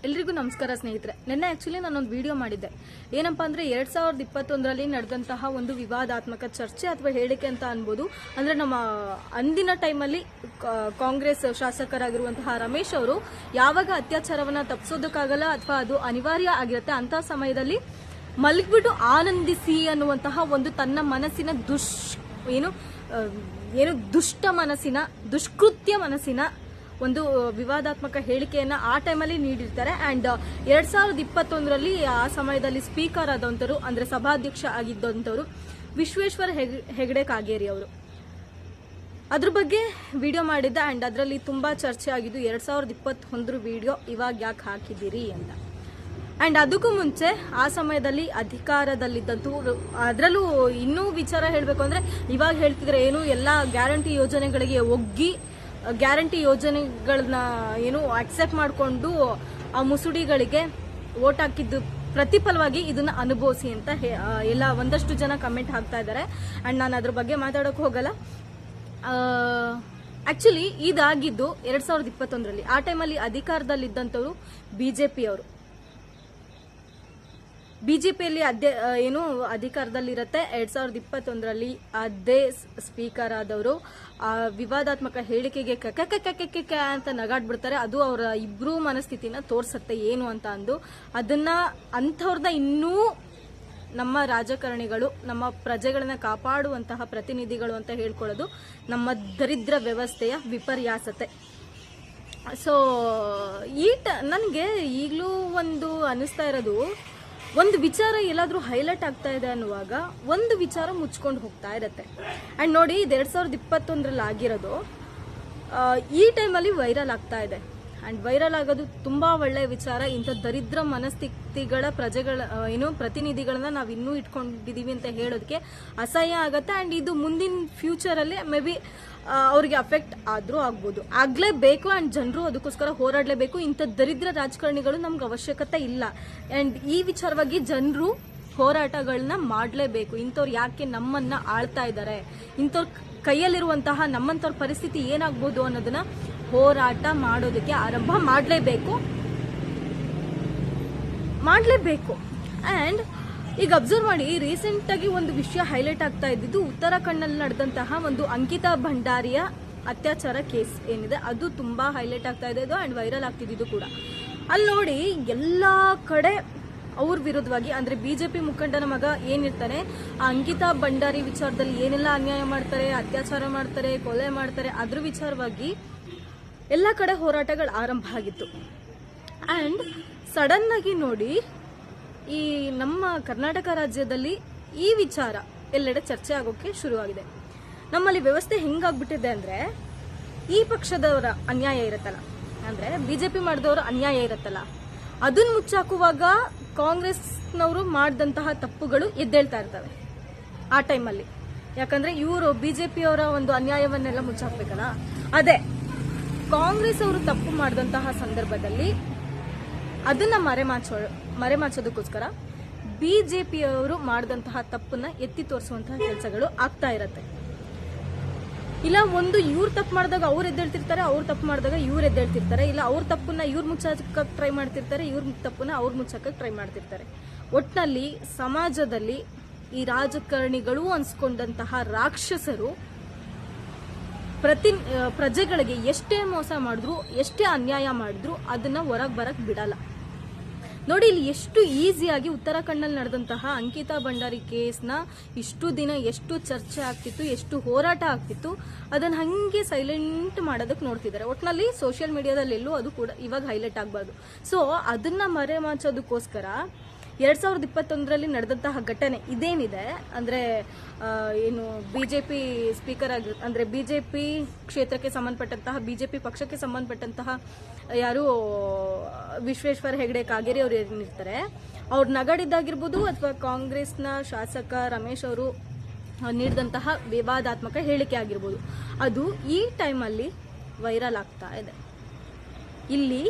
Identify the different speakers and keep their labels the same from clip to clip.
Speaker 1: ಎಲ್ರಿಗೂ ನಮಸ್ಕಾರ ಸ್ನೇಹಿತರೆ. ನಿನ್ನೆ ಆಕ್ಚುಲಿ ನಾನೊಂದು ವಿಡಿಯೋ ಮಾಡಿದ್ದೆ. ಏನಪ್ಪಾ ಅಂದ್ರೆ 2021ರಲ್ಲಿ ನಡೆದಂತಹ ಒಂದು ವಿವಾದಾತ್ಮಕ ಚರ್ಚೆ ಅಥವಾ ಹೇಳಿಕೆ ಅಂತ ಅನ್ಬೋದು. ಅಂದ್ರೆ ನಮ್ಮ ಅಂದಿನ ಟೈಮಲ್ಲಿ ಕಾಂಗ್ರೆಸ್ ಶಾಸಕರಾಗಿರುವಂತಹ ರಮೇಶ್ ಅವರು ಯಾವಾಗ ಅತ್ಯಾಚಾರವನ್ನ ತಪ್ಪಿಸೋದಕ್ಕಾಗಲ್ಲ ಅಥವಾ ಅದು ಅನಿವಾರ್ಯ ಆಗಿರುತ್ತೆ ಅಂತ ಸಮಯದಲ್ಲಿ ಮಲಗ್ಬಿಟ್ಟು ಆನಂದಿಸಿ ಅನ್ನುವಂತಹ ಒಂದು ತನ್ನ ಮನಸ್ಸಿನ ದುಷ್ಕೃತ್ಯ ಮನಸ್ಸಿನ ಒಂದು ವಿವಾದಾತ್ಮಕ ಹೇಳಿಕೆಯನ್ನ ಆ ಟೈಮಲ್ಲಿ ನೀಡಿರ್ತಾರೆ. ಅಂಡ್ 2021ರಲ್ಲಿ ಆ ಸಮಯದಲ್ಲಿ ಸ್ಪೀಕರ್ ಆದಂತರು ಅಂದ್ರೆ ಸಭಾಧ್ಯಕ್ಷ ಆಗಿದ್ದಂತವರು ವಿಶ್ವೇಶ್ವರ ಹೆಗಡೆ ಕಾಗೇರಿ ಅವರು. ಅದ್ರ ಬಗ್ಗೆ ವಿಡಿಯೋ ಮಾಡಿದ್ದ ಅಂಡ್ ಅದರಲ್ಲಿ ತುಂಬಾ ಚರ್ಚೆ ಆಗಿದ್ದು 2021 ವಿಡಿಯೋ ಇವಾಗ ಯಾಕೆ ಹಾಕಿದ್ದೀರಿ ಅಂತ. ಅಂಡ್ ಅದಕ್ಕೂ ಮುಂಚೆ ಆ ಸಮಯದಲ್ಲಿ ಅಧಿಕಾರದಲ್ಲಿದ್ದಂತೂ ಅದರಲ್ಲೂ ಇನ್ನೂ ವಿಚಾರ ಹೇಳಬೇಕು ಅಂದ್ರೆ ಇವಾಗ ಹೇಳ್ತಿದ್ರೆ ಏನು ಎಲ್ಲ ಗ್ಯಾರಂಟಿ ಯೋಜನೆಗಳಿಗೆ ಒಗ್ಗಿ ಗ್ಯಾರಂಟಿ ಯೋಜನೆಗಳನ್ನ ಅಕ್ಸೆಪ್ಟ್ ಮಾಡಿಕೊಂಡು ಆ ಮುಸುಡಿಗಳಿಗೆ ವೋಟ್ ಹಾಕಿದ್ದು ಪ್ರತಿಫಲವಾಗಿ ಇದನ್ನ ಅನುಭವಿಸಿ ಅಂತ ಎಲ್ಲ ಒಂದಷ್ಟು ಜನ ಕಮೆಂಟ್ ಹಾಕ್ತಾ ಇದ್ದಾರೆ. ಅಂಡ್ ನಾನು ಅದ್ರ ಬಗ್ಗೆ ಮಾತಾಡೋಕೆ ಹೋಗಲ್ಲ. ಆಕ್ಚುಲಿ ಇದಾಗಿದ್ದು 2021ರಲ್ಲಿ. ಆ ಟೈಮಲ್ಲಿ ಅಧಿಕಾರದಲ್ಲಿದ್ದಂಥವ್ರು ಬಿಜೆಪಿಯಲ್ಲಿ ಅಧಿಕಾರದಲ್ಲಿರುತ್ತೆ. 2021ರಲ್ಲಿ ಅದೇ ಸ್ಪೀಕರ್ ಆದವರು ಆ ವಿವಾದಾತ್ಮಕ ಹೇಳಿಕೆಗೆ ಕಕ್ಕ ಅಂತ ನಗಾಡ್ಬಿಡ್ತಾರೆ. ಅದು ಅವರ ಇಬ್ರು ಮನಸ್ಥಿತಿನ ತೋರ್ಸತ್ತೆ ಏನು ಅಂತ ಅಂದು ಅಂಥವ್ರನ್ನ ಇನ್ನೂ ನಮ್ಮ ರಾಜಕಾರಣಿಗಳು ನಮ್ಮ ಪ್ರಜೆಗಳನ್ನ ಕಾಪಾಡುವಂತಹ ಪ್ರತಿನಿಧಿಗಳು ಅಂತ ಹೇಳ್ಕೊಳ್ಳೋದು ನಮ್ಮ ದರಿದ್ರ ವ್ಯವಸ್ಥೆಯ ವಿಪರ್ಯಾಸತೆ. ಸೊ ನನಗೆ ಈಗಲೂ ಒಂದು ಅನಿಸ್ತಾ ಇರೋದು, ಒಂದು ವಿಚಾರ ಎಲ್ಲಾದ್ರೂ ಹೈಲೈಟ್ ಆಗ್ತಾ ಇದೆ ಅನ್ನುವಾಗ ಒಂದು ವಿಚಾರ ಮುಚ್ಕೊಂಡು ಹೋಗ್ತಾ ಇರತ್ತೆ. ಅಂಡ್ ನೋಡಿ, ಇದು 2021ರಲ್ಲಿ ಆಗಿರೋದು ಈ ಟೈಮಲ್ಲಿ ವೈರಲ್ ಆಗ್ತಾ ಇದೆ. ಅಂಡ್ ವೈರಲ್ ಆಗೋದು ತುಂಬಾ ಒಳ್ಳೆಯ ವಿಚಾರ. ಇಂಥ ದರಿದ್ರ ಮನಸ್ಥಿತಿಗಳ ಪ್ರತಿನಿಧಿಗಳನ್ನ ನಾವು ಇನ್ನೂ ಇಟ್ಕೊಂಡಿದೀವಿ ಅಂತ ಹೇಳೋದಕ್ಕೆ ಅಸಹ್ಯ ಆಗತ್ತೆ. ಅಂಡ್ ಇದು ಮುಂದಿನ ಫ್ಯೂಚರ್ ಅಲ್ಲಿ ಮೇ ಬಿ ಅವ್ರಿಗೆ ಅಫೆಕ್ಟ್ ಆದ್ರೂ ಆಗ್ಬೋದು, ಆಗ್ಲೇಬೇಕು. ಅಂಡ್ ಜನರು ಅದಕ್ಕೋಸ್ಕರ ಹೋರಾಡಲೇಬೇಕು. ಇಂಥ ದರಿದ್ರ ರಾಜಕಾರಣಿಗಳು ನಮ್ಗೆ ಅವಶ್ಯಕತೆ ಇಲ್ಲ. ಅಂಡ್ ಈ ವಿಚಾರವಾಗಿ ಜನರು ಹೋರಾಟಗಳನ್ನ ಮಾಡಲೇಬೇಕು. ಇಂಥವ್ರು ಯಾಕೆ ನಮ್ಮನ್ನ ಆಳ್ತಾ ಇದ್ದಾರೆ, ಇಂಥವ್ರ ಕೈಯಲ್ಲಿರುವಂತಹ ನಮ್ಮಂತವ್ರ ಪರಿಸ್ಥಿತಿ ಏನಾಗ್ಬೋದು ಅನ್ನೋದನ್ನ ಹೋರಾಟ ಮಾಡೋದಕ್ಕೆ ಆರಂಭ ಮಾಡಲೇಬೇಕು. ಅಂಡ್ ಈಗ ಅಬ್ಸರ್ವ್ ಮಾಡಿ, ರೀಸೆಂಟ್ ಆಗಿ ಒಂದು ವಿಷಯ ಹೈಲೈಟ್ ಆಗ್ತಾ ಇದ್ದಿದ್ದು ಉತ್ತರಾಖಂಡ್ನಲ್ಲಿ ನಡೆದಂತಹ ಒಂದು ಅಂಕಿತಾ ಭಂಡಾರಿಯ ಅತ್ಯಾಚಾರ ಕೇಸ್ ಏನಿದೆ, ಅದು ತುಂಬಾ ಹೈಲೈಟ್ ಆಗ್ತಾ ಇದೆ ಅಂಡ್ ವೈರಲ್ ಆಗ್ತಿದ್ದು ಕೂಡ. ಅಲ್ಲಿ ನೋಡಿ, ಎಲ್ಲಾ ಕಡೆ ಅವ್ರ ವಿರುದ್ಧವಾಗಿ ಅಂದ್ರೆ ಬಿಜೆಪಿ ಮುಖಂಡನ ಮಗ ಏನಿರ್ತಾನೆ, ಆ ಅಂಕಿತಾ ಭಂಡಾರಿ ವಿಚಾರದಲ್ಲಿ ಏನೆಲ್ಲ ಅನ್ಯಾಯ ಮಾಡ್ತಾರೆ, ಅತ್ಯಾಚಾರ ಮಾಡ್ತಾರೆ, ಕೊಲೆ ಮಾಡ್ತಾರೆ, ಅದ್ರ ವಿಚಾರವಾಗಿ ಎಲ್ಲ ಕಡೆ ಹೋರಾಟಗಳು ಆರಂಭ ಆಗಿತ್ತು. ಅಂಡ್ ಸಡನ್ ಆಗಿ ನೋಡಿ, ಈ ನಮ್ಮ ಕರ್ನಾಟಕ ರಾಜ್ಯದಲ್ಲಿ ಈ ವಿಚಾರ ಎಲ್ಲೆಡೆ ಚರ್ಚೆ ಆಗೋಕೆ ಶುರುವಾಗಿದೆ. ನಮ್ಮಲ್ಲಿ ವ್ಯವಸ್ಥೆ ಹೆಂಗಾಗ್ಬಿಟ್ಟಿದೆ ಅಂದ್ರೆ, ಈ ಪಕ್ಷದವರ ಅನ್ಯಾಯ ಇರುತ್ತಲ್ಲ, ಅಂದ್ರೆ ಬಿಜೆಪಿ ಮಾಡಿದವರ ಅನ್ಯಾಯ ಇರುತ್ತಲ್ಲ, ಅದನ್ನ ಮುಚ್ಚಾಕುವಾಗ ಕಾಂಗ್ರೆಸ್ನವರು ಮಾಡಿದಂತಹ ತಪ್ಪುಗಳು ಎದ್ದೇಳ್ತಾ ಇರ್ತವೆ ಆ ಟೈಮಲ್ಲಿ. ಯಾಕಂದ್ರೆ ಇವರು ಬಿಜೆಪಿಯವರ ಒಂದು ಅನ್ಯಾಯವನ್ನೆಲ್ಲ ಮುಚ್ಚಾಕ್ಬೇಕಲ್ಲ, ಅದೇ ಕಾಂಗ್ರೆಸ್ ಅವರು ತಪ್ಪು ಮಾಡಿದಂತಹ ಸಂದರ್ಭದಲ್ಲಿ ಅದನ್ನ ಮರೆಮಾಚೋದಕ್ಕೋಸ್ಕರ ಬಿಜೆಪಿಯವರು ಮಾಡಿದಂತಹ ತಪ್ಪನ್ನ ಎತ್ತಿ ತೋರಿಸುವಂತಹ ಕೆಲಸಗಳು ಆಗ್ತಾ ಇರತ್ತೆ. ಇಲ್ಲ ಒಂದು ಇವ್ರು ತಪ್ಪು ಮಾಡಿದಾಗ ಅವ್ರು ಎದ್ದೇಳ್ತಿರ್ತಾರೆ, ಅವ್ರು ತಪ್ಪು ಮಾಡಿದಾಗ ಇವ್ರು ಎದ್ದೇಳ್ತಿರ್ತಾರೆ. ಇಲ್ಲ ಅವ್ರ ತಪ್ಪನ್ನ ಇವ್ರು ಮುಚ್ಚಾಕಕ್ಕೆ ಟ್ರೈ ಮಾಡ್ತಿರ್ತಾರೆ, ಇವ್ರ ತಪ್ಪನ್ನ ಅವ್ರು ಮುಚ್ಚಾಕಕ್ಕೆ ಟ್ರೈ ಮಾಡ್ತಿರ್ತಾರೆ. ಒಟ್ನಲ್ಲಿ ಸಮಾಜದಲ್ಲಿ ಈ ರಾಜಕಾರಣಿಗಳು ಅನ್ಸ್ಕೊಂಡಂತಹ ರಾಕ್ಷಸರು ಪ್ರಜೆಗಳಿಗೆ ಎಷ್ಟೇ ಮೋಸ ಮಾಡಿದ್ರು, ಎಷ್ಟೇ ಅನ್ಯಾಯ ಮಾಡಿದ್ರು ಅದನ್ನ ಹೊರಗೆ ಬರಕ್ ಬಿಡಲ್ಲ. ನೋಡಿ, ಇಲ್ಲಿ ಎಷ್ಟು ಈಸಿಯಾಗಿ ಉತ್ತರಾಖಂಡ್ನಲ್ಲಿ ನಡೆದಂತಹ ಅಂಕಿತಾ ಭಂಡಾರಿ ಕೇಸ್ನ ಇಷ್ಟು ದಿನ ಎಷ್ಟು ಚರ್ಚೆ ಆಗ್ತಿತ್ತು, ಎಷ್ಟು ಹೋರಾಟ ಆಗ್ತಿತ್ತು, ಅದನ್ನ ಹಂಗೆ ಸೈಲೆಂಟ್ ಮಾಡೋದಕ್ಕೆ ನೋಡ್ತಿದ್ದಾರೆ. ಒಟ್ನಲ್ಲಿ ಸೋಷಿಯಲ್ ಮೀಡಿಯಾದಲ್ಲಿ ಎಲ್ಲೂ ಅದು ಕೂಡ ಇವಾಗ ಹೈಲೈಟ್ ಆಗಬಾರ್ದು. ಸೊ ಅದನ್ನ ಮರೆಮಾಚೋದಕ್ಕೋಸ್ಕರ 2021ರಲ್ಲಿ ನಡೆದಂತಹ ಘಟನೆ ಇದೇನಿದೆ ಅಂದ್ರೆ, ಬಿಜೆಪಿ ಸ್ಪೀಕರ್ ಅಂದ್ರೆ ಬಿಜೆಪಿ ಕ್ಷೇತ್ರಕ್ಕೆ ಸಂಬಂಧಪಟ್ಟಂತಹ, ಬಿಜೆಪಿ ಪಕ್ಷಕ್ಕೆ ಸಂಬಂಧಪಟ್ಟಂತಹ ಯಾರು ವಿಶ್ವೇಶ್ವರ ಹೆಗಡೆ ಕಾಗೇರಿ ಅವರು ಏನಿರ್ತಾರೆ, ಅವ್ರು ನಗಡಿದ್ದಾಗಿರ್ಬೋದು ಅಥವಾ ಕಾಂಗ್ರೆಸ್ನ ಶಾಸಕ ರಮೇಶ್ ಅವರು ನೀಡಿದಂತಹ ವಿವಾದಾತ್ಮಕ ಹೇಳಿಕೆ ಆಗಿರ್ಬೋದು, ಅದು ಈ ಟೈಮಲ್ಲಿ ವೈರಲ್ ಆಗ್ತಾ ಇದೆ. ಇಲ್ಲಿ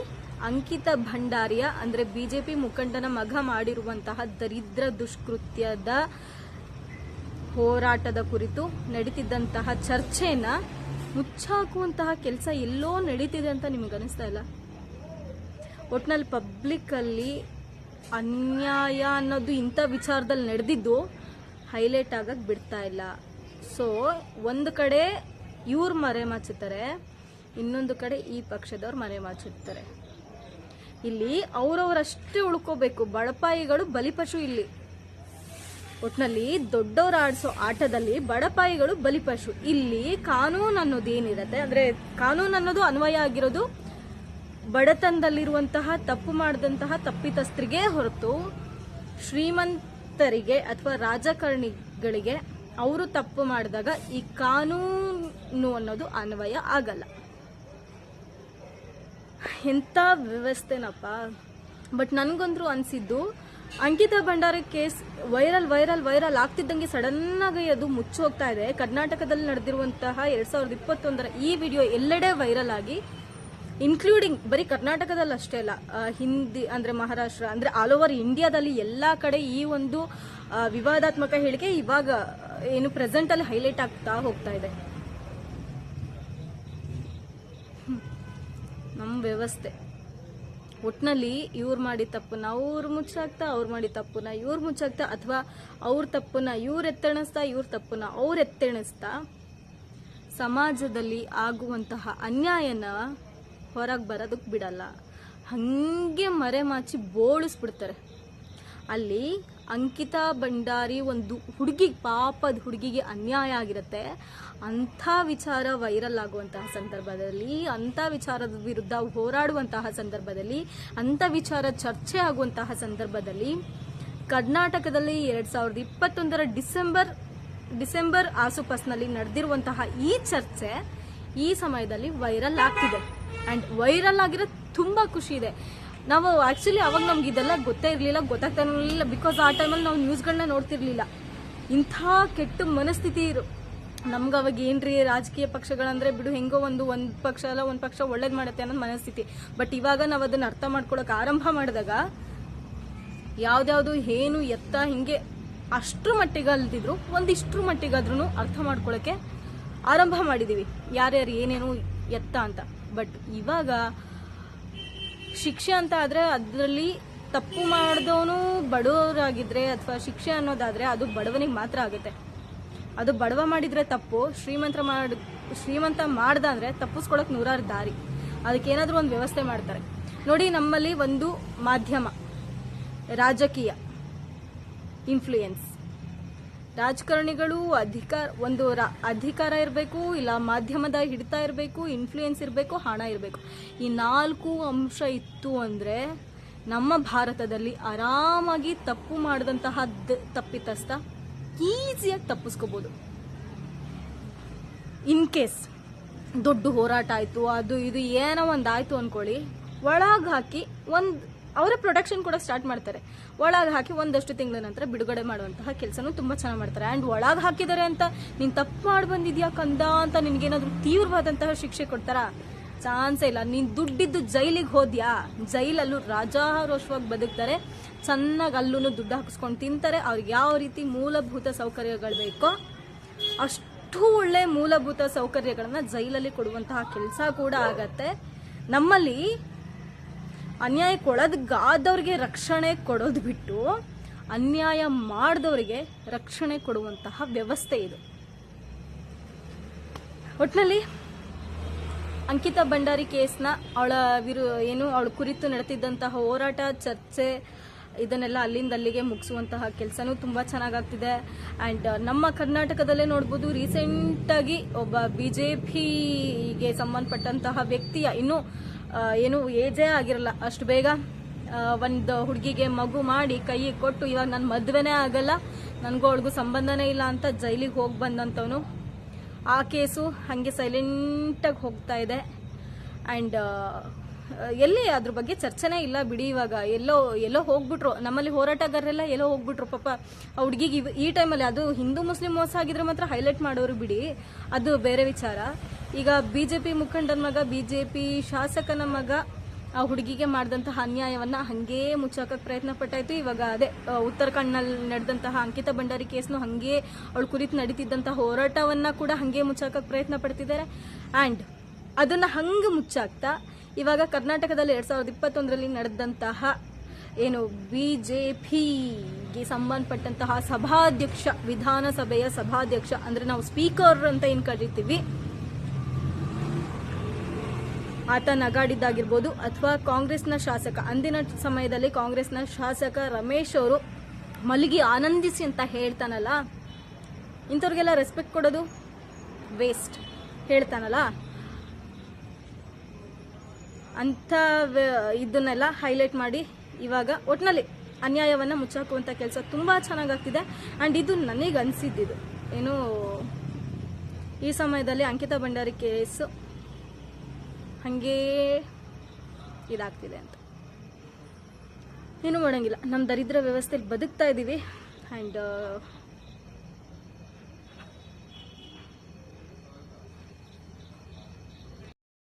Speaker 1: ಅಂಕಿತಾ ಭಂಡಾರಿಯ ಅಂದ್ರೆ ಬಿಜೆಪಿ ಮುಖಂಡನ ಮಗ ಮಾಡಿರುವಂತಹ ದರಿದ್ರ ದುಷ್ಕೃತ್ಯದ ಹೋರಾಟದ ಕುರಿತು ನಡೀತಿದ್ದಂತಹ ಒಟ್ನಲ್ಲಿ ಪಬ್ಲಿಕ್ಕಲ್ಲಿ ಅನ್ಯಾಯ ಅನ್ನೋದು ಇಂಥ ವಿಚಾರದಲ್ಲಿ ನಡೆದಿದ್ದು ಹೈಲೈಟ್ ಆಗಕ್ಕೆ ಬಿಡ್ತಾ ಇಲ್ಲ. ಸೊ ಒಂದು ಕಡೆ ಇವ್ರು ಮರೆಮಾಚುತ್ತಾರೆ, ಇನ್ನೊಂದು ಕಡೆ ಈ ಪಕ್ಷದವ್ರು ಮರೆಮಾಚುತ್ತಾರೆ. ಇಲ್ಲಿ ಅವರವರಷ್ಟೇ ಉಳ್ಕೋಬೇಕು, ಬಡಪಾಯಿಗಳು ಬಲಿಪಶು. ಇಲ್ಲಿ ಒಟ್ನಲ್ಲಿ ದೊಡ್ಡವರು ಆಡಿಸೋ ಆಟದಲ್ಲಿ ಬಡಪಾಯಿಗಳು ಬಲಿಪಶು. ಇಲ್ಲಿ ಕಾನೂನು ಅನ್ನೋದು ಏನಿರತ್ತೆ ಅಂದ್ರೆ ಕಾನೂನು ಅನ್ನೋದು ಅನ್ವಯ ಆಗಿರೋದು ಬಡತನದಲ್ಲಿರುವಂತಹ ತಪ್ಪು ಮಾಡಿದಂತಹ ತಪ್ಪಿತಸ್ಥರಿಗೆ ಹೊರತು ಶ್ರೀಮಂತರಿಗೆ ಅಥವಾ ರಾಜಕಾರಣಿಗಳಿಗೆ ಅವರು ತಪ್ಪು ಮಾಡಿದಾಗ ಈ ಕಾನೂನು ಅನ್ನೋದು ಅನ್ವಯ ಆಗಲ್ಲ. ಎಂಥ ವ್ಯವಸ್ಥೆನಪ್ಪ. ಬಟ್ ನನಗಂದ್ರೂ ಅನಿಸಿದ್ದು ಅಂಕಿತಾ ಭಂಡಾರಿ ಕೇಸ್ ವೈರಲ್ ಆಗ್ತಿದ್ದಂಗೆ ಸಡನ್ ಆಗಿ ಅದು ಮುಚ್ಚೋಗ್ತಾ ಇದೆ. ಕರ್ನಾಟಕದಲ್ಲಿ ನಡೆದಿರುವಂತಹ 2021 ಈ ವಿಡಿಯೋ ಎಲ್ಲೆಡೆ ವೈರಲ್ ಆಗಿ, ಇನ್ಕ್ಲೂಡಿಂಗ್ ಬರೀ ಕರ್ನಾಟಕದಲ್ಲಿ ಅಷ್ಟೇ ಅಲ್ಲ, ಹಿಂದಿ ಅಂದ್ರೆ ಮಹಾರಾಷ್ಟ್ರ ಅಂದ್ರೆ ಆಲ್ ಓವರ್ ಇಂಡಿಯಾದಲ್ಲಿ ಎಲ್ಲಾ ಕಡೆ ಈ ಒಂದು ವಿವಾದಾತ್ಮಕ ಹೇಳಿಕೆ ಇವಾಗ ಏನು ಪ್ರೆಸೆಂಟ್ ಅಲ್ಲಿ ಹೈಲೈಟ್ ಆಗ್ತಾ ಹೋಗ್ತಾ ಇದೆ. ನಮ್ಮ ವ್ಯವಸ್ಥೆ ಒಟ್ನಲ್ಲಿ ಇವ್ರು ಮಾಡಿ ತಪ್ಪನ್ನ ಅವ್ರು ಮುಚ್ಚಾಕ್ತಾ, ಅವ್ರು ಮಾಡಿ ತಪ್ಪನ್ನ ಇವ್ರು ಮುಚ್ಚಾಕ್ತಾ, ಅಥವಾ ಅವ್ರ ತಪ್ಪನ್ನ ಇವ್ರು ಎತ್ತೆಣಿಸ್ತಾ, ಇವ್ರ ತಪ್ಪನ್ನ ಅವ್ರು ಎತ್ತೆಣಿಸ್ತಾ ಸಮಾಜದಲ್ಲಿ ಆಗುವಂತಹ ಅನ್ಯಾಯನ ಹೊರಗೆ ಬರೋದಕ್ಕೆ ಬಿಡಲ್ಲ. ಹಂಗೆ ಮರೆಮಾಚಿ ಬೋಳಿಸ್ಬಿಡ್ತಾರೆ. ಅಲ್ಲಿ ಅಂಕಿತಾ ಭಂಡಾರಿ ಒಂದು ಪಾಪದ ಹುಡುಗಿಗೆ ಅನ್ಯಾಯ ಆಗಿರುತ್ತೆ. ಅಂಥ ವಿಚಾರ ವೈರಲ್ ಆಗುವಂತಹ ಸಂದರ್ಭದಲ್ಲಿ, ಅಂಥ ವಿಚಾರದ ವಿರುದ್ಧ ಹೋರಾಡುವಂತಹ ಸಂದರ್ಭದಲ್ಲಿ, ಅಂಥ ವಿಚಾರ ಚರ್ಚೆ ಆಗುವಂತಹ ಸಂದರ್ಭದಲ್ಲಿ ಕರ್ನಾಟಕದಲ್ಲಿ 2021 ಡಿಸೆಂಬರ್ ಆಸುಪಾಸ್ನಲ್ಲಿ ನಡೆದಿರುವಂತಹ ಈ ಚರ್ಚೆ ಈ ಸಮಯದಲ್ಲಿ ವೈರಲ್ ಆಗ್ತಿದೆ. ಅಂಡ್ ವೈರಲ್ ಆಗಿರೋದು ತುಂಬಾ ಖುಷಿ ಇದೆ. ನಾವು ಆಕ್ಚುಲಿ ಅವಾಗ ನಮ್ಗೆ ಇದೆಲ್ಲ ಗೊತ್ತೇ ಇರಲಿಲ್ಲ, ಗೊತ್ತಾಗ್ತಾ ಇರಲಿಲ್ಲ. ಬಿಕಾಸ್ ಆ ಟೈಮಲ್ಲಿ ನಾವು ನ್ಯೂಸ್ಗಳನ್ನ ನೋಡ್ತಿರ್ಲಿಲ್ಲ. ಇಂಥ ಕೆಟ್ಟ ಮನಸ್ಥಿತಿ ನಮ್ಗೆ ಅವಾಗ ಏನ್ರಿ ರಾಜಕೀಯ ಪಕ್ಷಗಳಂದ್ರೆ ಬಿಡು, ಹೆಂಗೋ ಒಂದು ಪಕ್ಷ ಅಲ್ಲ ಒಂದು ಪಕ್ಷ ಒಳ್ಳೇದು ಮಾಡುತ್ತೆ ಅನ್ನೋದು ಮನಸ್ಥಿತಿ. ಬಟ್ ಇವಾಗ ನಾವು ಅದನ್ನ ಅರ್ಥ ಮಾಡ್ಕೊಳಕ್ ಆರಂಭ ಮಾಡಿದಾಗ ಯಾವ್ದ್ಯಾವ್ದು ಏನು ಎತ್ತ ಹಿಂಗೆ ಅಷ್ಟ್ರ ಮಟ್ಟಿಗೆ ಅಲ್ದಿದ್ರು ಒಂದಿಷ್ಟ್ರ ಮಟ್ಟಿಗಾದ್ರೂ ಅರ್ಥ ಮಾಡ್ಕೊಳಕ್ಕೆ ಆರಂಭ ಮಾಡಿದೀವಿ, ಯಾರ್ಯಾರು ಏನೇನು ಎತ್ತ ಅಂತ. ಬಟ್ ಇವಾಗ ಶಿಕ್ಷೆ ಅಂತ ಆದ್ರೆ ಅದರಲ್ಲಿ ತಪ್ಪು ಮಾಡಿದವನು ಬಡವರಾಗಿದ್ರೆ ಅಥವಾ ಶಿಕ್ಷೆ ಅನ್ನೋದಾದ್ರೆ ಅದು ಬಡವನಿಗೆ ಮಾತ್ರ ಆಗುತ್ತೆ. ಅದು ಬಡವ ಮಾಡಿದ್ರೆ ತಪ್ಪು, ಶ್ರೀಮಂತ ಮಾಡ್ದ ಅಂದ್ರೆ ತಪ್ಪಿಸ್ಕೊಳಕ್ 100 ದಾರಿ. ಅದಕ್ಕೆ ಏನಾದ್ರೂ ಒಂದು ವ್ಯವಸ್ಥೆ ಮಾಡ್ತಾರೆ. ನೋಡಿ, ನಮ್ಮಲ್ಲಿ ಒಂದು ಮಾಧ್ಯಮ, ರಾಜಕೀಯ ಇನ್ಫ್ಲೂಯೆನ್ಸ್, ರಾಜಕಾರಣಿಗಳು ಅಧಿಕಾರ ಇರಬೇಕು, ಇಲ್ಲ ಮಾಧ್ಯಮದ ಹಿಡಿತ ಇರಬೇಕು, ಇನ್ಫ್ಲೂಯೆನ್ಸ್ ಇರಬೇಕು, ಹಣ ಇರಬೇಕು. ಈ 4 ಅಂಶ ಇತ್ತು ಅಂದ್ರೆ ನಮ್ಮ ಭಾರತದಲ್ಲಿ ಆರಾಮಾಗಿ ತಪ್ಪು ಮಾಡಿದಂತಹ ತಪ್ಪಿತಸ್ಥ ಈಸಿಯಾಗಿ ತಪ್ಪಿಸ್ಕೋಬಹುದು. ಇನ್ ಕೇಸ್ ದೊಡ್ಡ ಹೋರಾಟ ಆಯ್ತು, ಅದು ಇದು ಏನೋ ಒಂದಾಯ್ತು ಅನ್ಕೊಳ್ಳಿ, ಒಳಗೆ ಹಾಕಿ ಅವರೇ ಪ್ರೊಡಕ್ಷನ್ ಕೂಡ ಸ್ಟಾರ್ಟ್ ಮಾಡ್ತಾರೆ. ಒಳಗೆ ಹಾಕಿ ಒಂದಷ್ಟು ತಿಂಗಳ ನಂತರ ಬಿಡುಗಡೆ ಮಾಡುವಂತಹ ಕೆಲಸನೂ ತುಂಬಾ ಚೆನ್ನಾಗಿ ಮಾಡ್ತಾರೆ. ಅಂಡ್ ಒಳಗೆ ಹಾಕಿದ್ದಾರೆ ಅಂತ ನೀನ್ ತಪ್ಪು ಮಾಡಿ ಬಂದಿದ್ಯಾ ಕಂದ ಅಂತ ನಿನ್ಗೇನಾದ್ರೂ ತೀವ್ರವಾದಂತಹ ಶಿಕ್ಷೆ ಕೊಡ್ತಾರ? ಚಾನ್ಸೇ ಇಲ್ಲ. ನೀನ್ ದುಡ್ಡಿದ್ದು ಜೈಲಿಗೆ ಹೋದ್ಯಾ, ಜೈಲಲ್ಲೂ ರಾಜಾರೋಷವಾಗಿ ಬದುಕ್ತಾರೆ, ಚೆನ್ನಾಗಿ ಅಲ್ಲೂ ದುಡ್ಡು ಹಾಕಿಸ್ಕೊಂಡು ತಿಂತಾರೆ. ಅವ್ರಿಗೆ ಯಾವ ರೀತಿ ಮೂಲಭೂತ ಸೌಕರ್ಯಗಳು ಬೇಕೋ ಅಷ್ಟು ಒಳ್ಳೆ ಮೂಲಭೂತ ಸೌಕರ್ಯಗಳನ್ನ ಜೈಲಲ್ಲಿ ಕೊಡುವಂತಹ ಕೆಲಸ ಕೂಡ ಆಗತ್ತೆ. ನಮ್ಮಲ್ಲಿ ಅನ್ಯಾಯಕ್ಕೊಳಗಾದವ್ರಿಗೆ ರಕ್ಷಣೆ ಕೊಡೋದು ಬಿಟ್ಟು ಅನ್ಯಾಯ ಮಾಡಿದವರಿಗೆ ರಕ್ಷಣೆ ಕೊಡುವಂತಹ ವ್ಯವಸ್ಥೆ ಇದು. ಒಟ್ನಲ್ಲಿ ಅಂಕಿತಾ ಭಂಡಾರಿ ಕೇಸ್ನ ಅವಳ ಕುರಿತು ನಡೆತಿದ್ದಂತಹ ಹೋರಾಟ, ಚರ್ಚೆ ಇದನ್ನೆಲ್ಲ ಅಲ್ಲಿಂದ ಅಲ್ಲಿಗೆ ಮುಗಿಸುವಂತಹ ಕೆಲಸನೂ ತುಂಬಾ ಚೆನ್ನಾಗಾಗ್ತಿದೆ. ಅಂಡ್ ನಮ್ಮ ಕರ್ನಾಟಕದಲ್ಲೇ ನೋಡ್ಬೋದು, ರೀಸೆಂಟ್ ಆಗಿ ಒಬ್ಬ ಬಿಜೆಪಿಗೆ ಸಂಬಂಧಪಟ್ಟಂತಹ ವ್ಯಕ್ತಿಯ ಏನು ಏಜೇ ಆಗಿರಲ್ಲ ಅಷ್ಟು ಬೇಗ ಒಂದು ಹುಡುಗಿಗೆ ಮಗು ಮಾಡಿ ಕೈ ಕೊಟ್ಟು ಇವಾಗ ನನ್ನ ಮದುವೆನೇ ಆಗಲ್ಲ, ನನಗೂ ಅವಳಿಗೂ ಸಂಬಂಧನೇ ಇಲ್ಲ ಅಂತ ಜೈಲಿಗೆ ಹೋಗಿ ಬಂದಂತವನು. ಆ ಕೇಸು ಹಾಗೆ ಸೈಲೆಂಟಾಗಿ ಹೋಗ್ತಾ ಇದೆ. ಆ್ಯಂಡ್ ಎಲ್ಲಿ ಅದ್ರ ಬಗ್ಗೆ ಚರ್ಚೆನೇ ಇಲ್ಲ ಬಿಡಿ. ಇವಾಗ ಎಲ್ಲೋ ಹೋಗ್ಬಿಟ್ರು, ನಮ್ಮಲ್ಲಿ ಹೋರಾಟಗಾರರೆಲ್ಲ ಎಲ್ಲೋ ಹೋಗ್ಬಿಟ್ರು. ಪಾಪ ಆ ಹುಡುಗಿಗೆ ಈ ಟೈಮಲ್ಲಿ ಅದು ಹಿಂದೂ ಮುಸ್ಲಿಂ ಮೋಸ ಆಗಿದ್ರೆ ಮಾತ್ರ ಹೈಲೈಟ್ ಮಾಡೋರು ಬಿಡಿ, ಅದು ಬೇರೆ ವಿಚಾರ. ಈಗ ಬಿಜೆಪಿ ಮುಖಂಡನ ಮಗ, ಬಿಜೆಪಿ ಶಾಸಕನ ಮಗ ಆ ಹುಡುಗಿಗೆ ಮಾಡಿದಂತಹ ಅನ್ಯಾಯವನ್ನ ಹಂಗೇ ಮುಚ್ಚಾಕಕ್ಕೆ ಪ್ರಯತ್ನ ಪಟ್ಟಾಯ್ತು. ಇವಾಗ ಅದೇ ಉತ್ತರಾಖಂಡ್ನಲ್ಲಿ ನಡೆದಂತಹ ಅಂಕಿತಾ ಭಂಡಾರಿ ಕೇಸ್ನು ಹಂಗೆ ಅವಳ ಕುರಿತು ನಡೀತಿದ್ದಂತಹ ಹೋರಾಟವನ್ನ ಕೂಡ ಹಂಗೆ ಮುಚ್ಚಾಕಕ್ಕೆ ಪ್ರಯತ್ನ ಪಡ್ತಿದ್ದಾರೆ. ಆ್ಯಂಡ್ ಅದನ್ನ ಹಂಗೆ ಮುಚ್ಚಾಕ್ತಾ ಇವಾಗ ಕರ್ನಾಟಕದಲ್ಲಿ 2021ರಲ್ಲಿ ನಡೆದಂತಹ ಏನು ಬಿಜೆಪಿಗೆ ಸಂಬಂಧಪಟ್ಟಂತಹ ಸಭಾಧ್ಯಕ್ಷ, ವಿಧಾನಸಭೆಯ ಸಭಾಧ್ಯಕ್ಷ ಅಂದ್ರೆ ನಾವು ಸ್ಪೀಕರ್ ಅಂತ ಏನ್ ಕರಿತೀವಿ, ಆತ ನಗಾಡಿದ್ದಾಗಿರ್ಬೋದು, ಅಥವಾ ಕಾಂಗ್ರೆಸ್ನ ಶಾಸಕ, ಅಂದಿನ ಸಮಯದಲ್ಲಿ ಕಾಂಗ್ರೆಸ್ನ ಶಾಸಕ ರಮೇಶ್ ಅವರು ಮಲಗಿ ಆನಂದಿಸಿ ಅಂತ ಹೇಳ್ತಾನಲ್ಲ, ಇಂಥವ್ರಿಗೆಲ್ಲ ರೆಸ್ಪೆಕ್ಟ್ ಕೊಡೋದು ವೇಸ್ಟ್ ಹೇಳ್ತಾನಲ್ಲ, ಅಂತ ಇದನ್ನೆಲ್ಲ ಹೈಲೈಟ್ ಮಾಡಿ ಇವಾಗ ಒಟ್ನಲ್ಲಿ ಅನ್ಯಾಯವನ್ನು ಮುಚ್ಚಾಕುವಂಥ ಕೆಲಸ ತುಂಬ ಚೆನ್ನಾಗಾಗ್ತಿದೆ. ಆ್ಯಂಡ್ ಇದು ನನಗೆ ಅನಿಸಿದ್ದು ಏನು, ಈ ಸಮಯದಲ್ಲಿ ಅಂಕಿತಾ ಭಂಡಾರಿ ಕೇಸ್ ಹಾಗೇ ಇದಾಗ್ತಿದೆ ಅಂತ. ಏನು ಮಾಡೋಂಗಿಲ್ಲ, ನಮ್ಮ ದರಿದ್ರ ವ್ಯವಸ್ಥೆಯಲ್ಲಿ ಬದುಕ್ತಾ ಇದ್ದೀವಿ. ಆ್ಯಂಡ್